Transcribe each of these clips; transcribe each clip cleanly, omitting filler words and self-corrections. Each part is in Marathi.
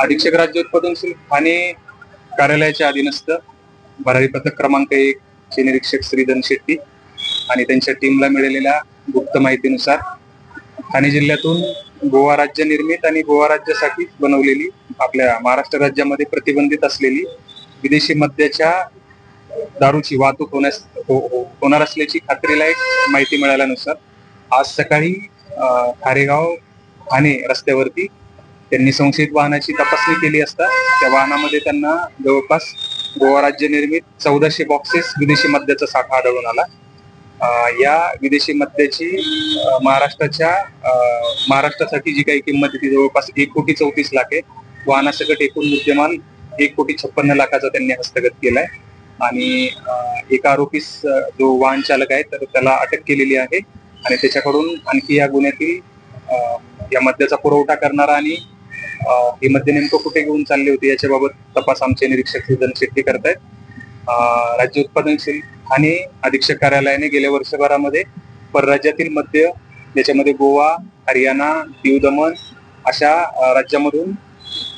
अधीक्षक राज्य उत्पादन शुल्क ठाणे कार्यालयाच्या अधीनस्थ भरारी पथक क्रमांक 1 चे निरीक्षक श्री धनशेट्टी आणि त्यांच्या टीमला मिळालेल्या गुप्त माहितीनुसार ठाणे जिल्ह्यातून गोवा राज्य निर्मित आणि गोवा राज्यासाठी बनवलेली आपल्या महाराष्ट्र राज्यामध्ये प्रतिबंधित असलेली विदेशी मद्याच्या दारूची वाहतूक होणार असल्याची खात्रीलायक माहिती मिळाल्यानुसार आज सकाळी खारेगाव ठाणे रस्त्यावरती त्यांनी संशयित वाहनाची तपासणी केली असता त्या वाहनामध्ये त्यांना जवळपास गोवा राज्य निर्मित 1400 बॉक्सेस विदेशी मद्याचा साठा आढळून आला. या विदेशी मद्याची महाराष्ट्रासाठी जी काही किंमत आहे ती जवळपास 1,34,00,000 आहे. वाहनासकट एकूण मुद्देमाल 1,56,00,000 त्यांनी हस्तगत केलाय आणि एका आरोपीस जो वाहन चालक आहे तर त्याला अटक केलेली आहे आणि त्याच्याकडून आणखी या गुन्ह्यातील या मद्याचा पुरवठा करणारा आणि हे मद्य नेमकं कुठे घेऊन चालले होते याच्याबाबत तपास आमचे निरीक्षक श्री धनशेट्टी करतायत. राज्य उत्पादन शुल्क ठाणे अधीक्षक कार्यालयाने गेल्या वर्षभरामध्ये परराज्यातील मद्य ज्याच्यामध्ये गोवा, हरियाणा, दीव दमण अशा राज्यामधून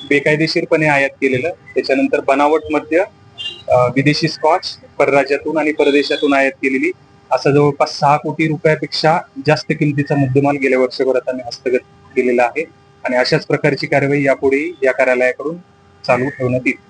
बेकायदेशीरपणे आयात केलेलं, त्याच्यानंतर बनावट मद्य, विदेशी स्कॉच परराज्यातून आणि परदेशातून आयात केलेली असं जवळपास 6 कोटी रुपयापेक्षा जास्त किमतीचा मुद्देमाल गेल्या वर्षभरात आम्ही हस्तगत केलेला आहे आणि अशाच प्रकारची कारवाई यापुढे या कार्यालयाकडून चालू ठेवण्यात येईल.